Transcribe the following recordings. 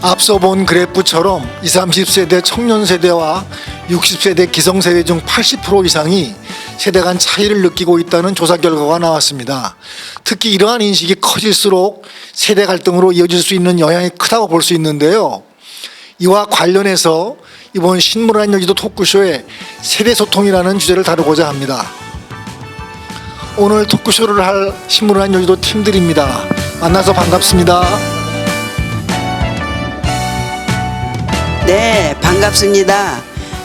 앞서 본 그래프처럼 20, 30세대 청년 세대와 60세대 기성세대 중 80% 이상이 세대 간 차이를 느끼고 있다는 조사 결과가 나왔습니다. 특히 이러한 인식이 커질수록 세대 갈등으로 이어질 수 있는 영향이 크다고 볼 수 있는데요. 이와 관련해서 이번 신문한 여지도 토크쇼에 세대 소통이라는 주제를 다루고자 합니다. 오늘 토크쇼를 할 신문한 여지도 팀들입니다. 만나서 반갑습니다. 네, 반갑습니다.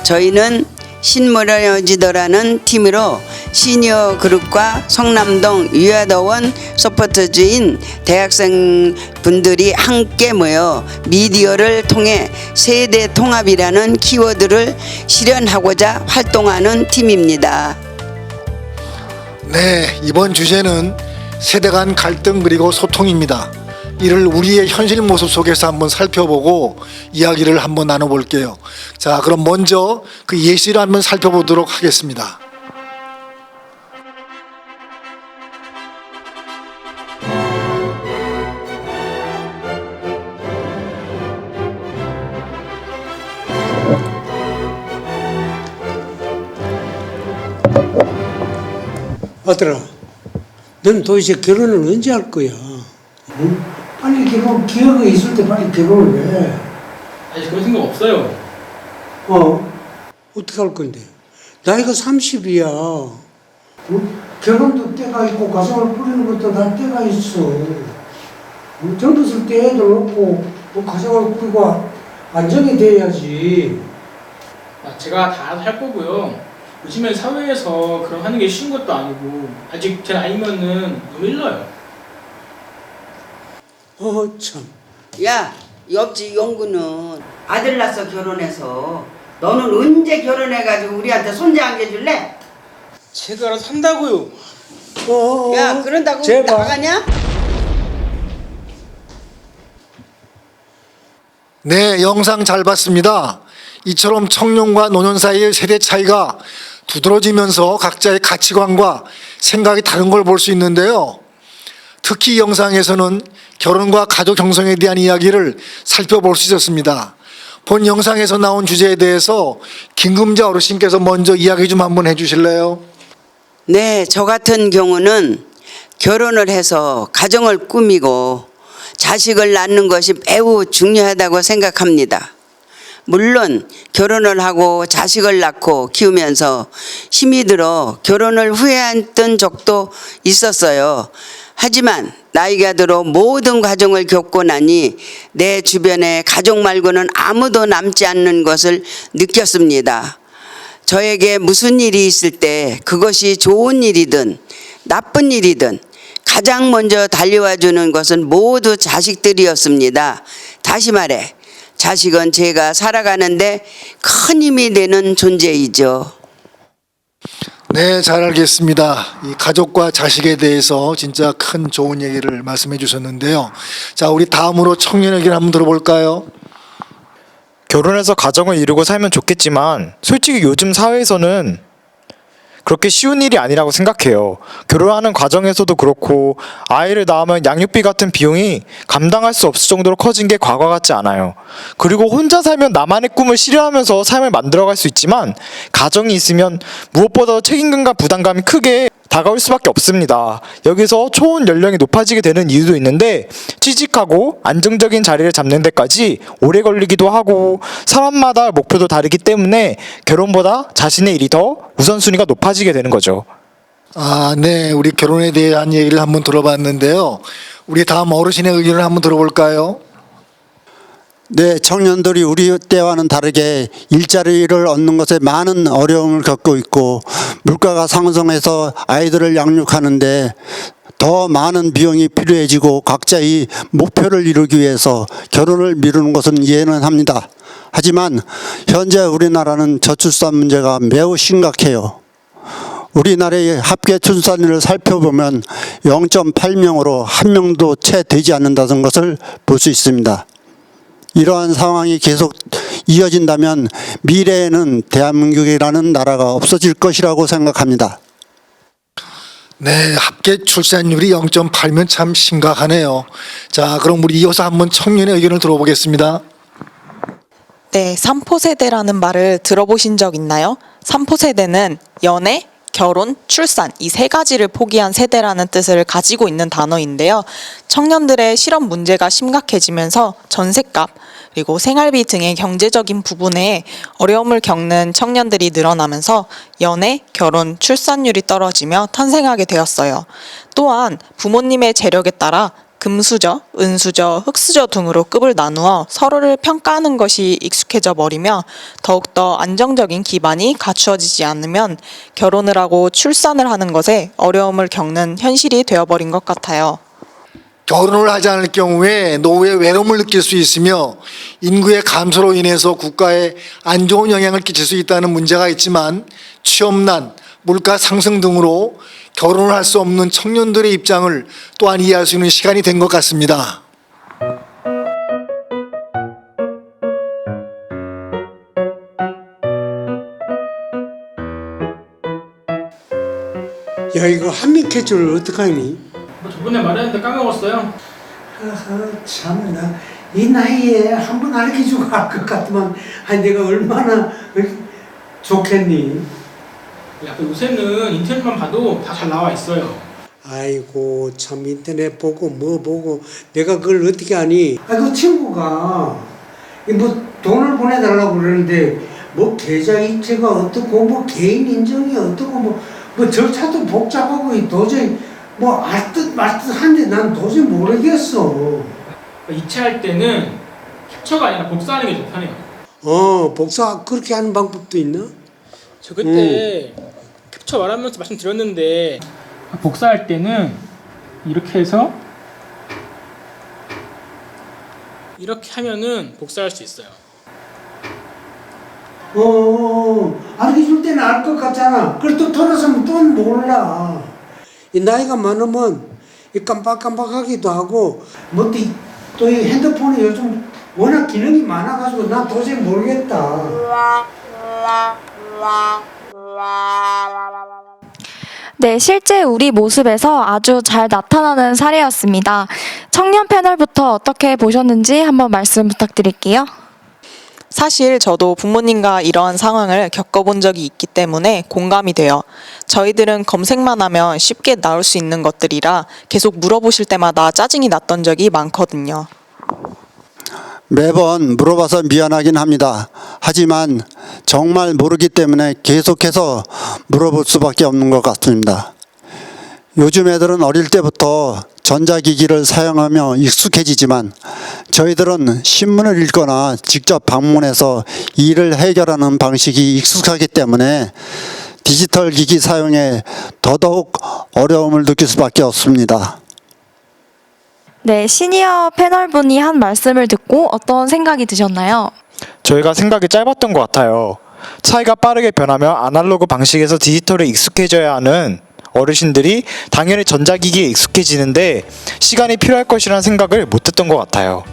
저희는 신무라여지더라는 팀으로 시니어 그룹과 성남동 위아더원 서포터즈인 대학생 분들이 함께 모여 미디어를 통해 세대 통합이라는 키워드를 실현하고자 활동하는 팀입니다. 네, 이번 주제는 세대 간 갈등 그리고 소통입니다. 이를 우리의 현실 모습 속에서 한번 살펴보고 이야기를 한번 나눠볼게요. 자, 그럼 먼저 그 예시를 한번 살펴보도록 하겠습니다. 아들아, 너는 도대체 결혼을 언제 할 거야? 응? 빨리 결혼, 기회가 있을 때 빨리 결혼을 해. 아니 그런 생각 없어요. 어떻게 할 건데? 나이가 30이야. 결혼도 때가 있고 가정을 꾸리는 것도 다 때가 있어. 젊었을 때 애들 놓고 가정을 꾸리고 안정이 돼야지. 제가 다 할 거고요. 요즘에 사회에서 그런 하는 게 쉬운 것도 아니고 아직 제 나이면은 너무 일러요. 참. 야, 옆집 용구는 아들 낳아서 결혼해서 너는 언제 결혼해가지고 우리한테 손자 안겨줄래? 제가 알아서 한다고요. 야, 그런다고 제발. 나가냐? 네, 영상 잘 봤습니다. 이처럼 청년과 노년 사이의 세대 차이가 두드러지면서 각자의 가치관과 생각이 다른 걸 볼 수 있는데요. 특히 이 영상에서는 결혼과 가족 형성에 대한 이야기를 살펴볼 수 있었습니다. 본 영상에서 나온 주제에 대해서 김금자 어르신께서 먼저 이야기 좀 한번 해주실래요? 네, 저 같은 경우는 결혼을 해서 가정을 꾸미고 자식을 낳는 것이 매우 중요하다고 생각합니다. 물론 결혼을 하고 자식을 낳고 키우면서 힘이 들어 결혼을 후회했던 적도 있었어요. 하지만 나이가 들어 모든 과정을 겪고 나니 내 주변에 가족 말고는 아무도 남지 않는 것을 느꼈습니다. 저에게 무슨 일이 있을 때 그것이 좋은 일이든 나쁜 일이든 가장 먼저 달려와 주는 것은 모두 자식들이었습니다. 다시 말해 자식은 제가 살아가는데 큰 힘이 되는 존재이죠. 네, 잘 알겠습니다. 이 가족과 자식에 대해서 진짜 큰 좋은 얘기를 말씀해 주셨는데요. 자, 우리 다음으로 청년 얘기를 한번 들어볼까요? 결혼해서 가정을 이루고 살면 좋겠지만 솔직히 요즘 사회에서는 그렇게 쉬운 일이 아니라고 생각해요. 결혼하는 과정에서도 그렇고 아이를 낳으면 양육비 같은 비용이 감당할 수 없을 정도로 커진 게 과거 같지 않아요. 그리고 혼자 살면 나만의 꿈을 실현하면서 삶을 만들어갈 수 있지만 가정이 있으면 무엇보다도 책임감과 부담감이 크게 다가올 수밖에 없습니다. 여기서 초혼 연령이 높아지게 되는 이유도 있는데 취직하고 안정적인 자리를 잡는 데까지 오래 걸리기도 하고 사람마다 목표도 다르기 때문에 결혼보다 자신의 일이 더 우선순위가 높아지게 되는 거죠. 아, 네. 우리 결혼에 대한 얘기를 한번 들어봤는데요. 우리 다음 어르신의 의견을 한번 들어볼까요? 네, 청년들이 우리 때와는 다르게 일자리를 얻는 것에 많은 어려움을 겪고 있고 물가가 상승해서 아이들을 양육하는데 더 많은 비용이 필요해지고 각자의 목표를 이루기 위해서 결혼을 미루는 것은 이해는 합니다. 하지만 현재 우리나라는 저출산 문제가 매우 심각해요. 우리나라의 합계 출산율을 살펴보면 0.8명으로 한 명도 채 되지 않는다는 것을 볼 수 있습니다. 이러한 상황이 계속 이어진다면 미래에는 대한민국이라는 나라가 없어질 것이라고 생각합니다. 네, 합계 출산율이 0.8면 참 심각하네요. 자, 그럼 우리 이어서 한번 청년의 의견을 들어보겠습니다. 네, 삼포세대라는 말을 들어보신 적 있나요? 삼포세대는 연애, 결혼, 출산 이 세 가지를 포기한 세대라는 뜻을 가지고 있는 단어인데요. 청년들의 실업 문제가 심각해지면서 전셋값 그리고 생활비 등의 경제적인 부분에 어려움을 겪는 청년들이 늘어나면서 연애, 결혼, 출산율이 떨어지며 탄생하게 되었어요. 또한 부모님의 재력에 따라 금수저, 은수저, 흙수저 등으로 급을 나누어 서로를 평가하는 것이 익숙해져 버리며 더욱더 안정적인 기반이 갖추어지지 않으면 결혼을 하고 출산을 하는 것에 어려움을 겪는 현실이 되어버린 것 같아요. 결혼을 하지 않을 경우에 노후에 외로움을 느낄 수 있으며 인구의 감소로 인해서 국가에 안 좋은 영향을 끼칠 수 있다는 문제가 있지만 취업난, 물가 상승 등으로 결혼을 할 수 없는 청년들의 입장을 또한 이해할 수 있는 시간이 된 것 같습니다. 야, 이거 한미캐주를 어떡하니? 뭐 저번에 말했는데 까먹었어요. 참나, 이 나이에 한 번 알려주고 할 것 같으면 아니 내가 얼마나 좋겠니? 약간 요새는 인터넷만 봐도 다 잘 나와 있어요. 아이고 참 인터넷 보고 뭐 보고 내가 그걸 어떻게 아니? 그 친구가 뭐 돈을 보내달라고 그러는데 뭐 계좌 이체가 어떻고 뭐 개인 인정이 어떻고 뭐 절차도 복잡하고 도저히 뭐 알듯 말듯 한데 난 도저히 모르겠어. 이체할 때는 캡처가 아니라 복사하는 게 더 편해요. 복사 그렇게 하는 방법도 있나? 저 그때 캡처 말하면서 말씀드렸는데 복사할 때는 이렇게 해서 이렇게 하면은 복사할 수 있어요. 알려줄 때는 알 것 같잖아. 그걸 또 돌아서면 또 몰라. 이 나이가 많으면 이 깜빡깜빡하기도 하고 또 이 핸드폰이 요즘 워낙 기능이 많아가지고 난 도저히 모르겠다. 네, 실제 우리 모습에서 아주 잘 나타나는 사례였습니다. 청년 패널부터 어떻게 보셨는지 한번 말씀 부탁드릴게요. 사실 저도 부모님과 이러한 상황을 겪어본 적이 있기 때문에 공감이 돼요. 저희들은 검색만 하면 쉽게 나올 수 있는 것들이라 계속 물어보실 때마다 짜증이 났던 적이 많거든요. 매번 물어봐서 미안하긴 합니다. 하지만 정말 모르기 때문에 계속해서 물어볼 수밖에 없는 것 같습니다. 요즘 애들은 어릴 때부터 전자기기를 사용하며 익숙해지지만 저희들은 신문을 읽거나 직접 방문해서 일을 해결하는 방식이 익숙하기 때문에 디지털 기기 사용에 더더욱 어려움을 느낄 수밖에 없습니다. 네, 시니어 패널분이 한 말씀을 듣고 어떤 생각이 드셨나요? 저희가 생각이 짧았던 것 같아요. 차이가 빠르게 변하며 아날로그 방식에서 디지털에 익숙해져야 하는 어르신들이 당연히 전자기기에 익숙해지는데 시간이 필요할 것이라는 생각을 못했던 것 같아요.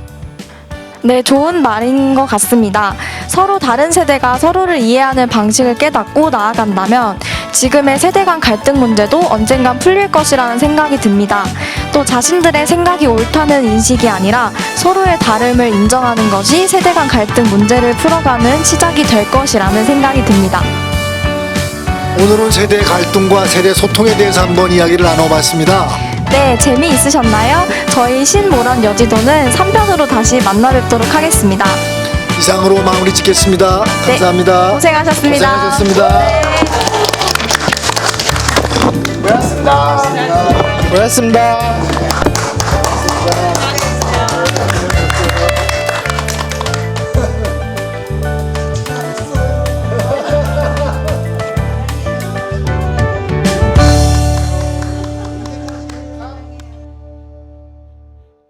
네, 좋은 말인 것 같습니다. 서로 다른 세대가 서로를 이해하는 방식을 깨닫고 나아간다면 지금의 세대 간 갈등 문제도 언젠간 풀릴 것이라는 생각이 듭니다. 또 자신들의 생각이 옳다는 인식이 아니라 서로의 다름을 인정하는 것이 세대 간 갈등 문제를 풀어가는 시작이 될 것이라는 생각이 듭니다. 오늘은 세대 갈등과 세대 소통에 대해서 한번 이야기를 나눠봤습니다. 네, 재미있으셨나요? 저희 신모란 여지도는 3편으로 다시 만나 뵙도록 하겠습니다. 이상으로 마무리 짓겠습니다. 네, 감사합니다. 고생하셨습니다. 고생하셨습니다. 고맙습니다.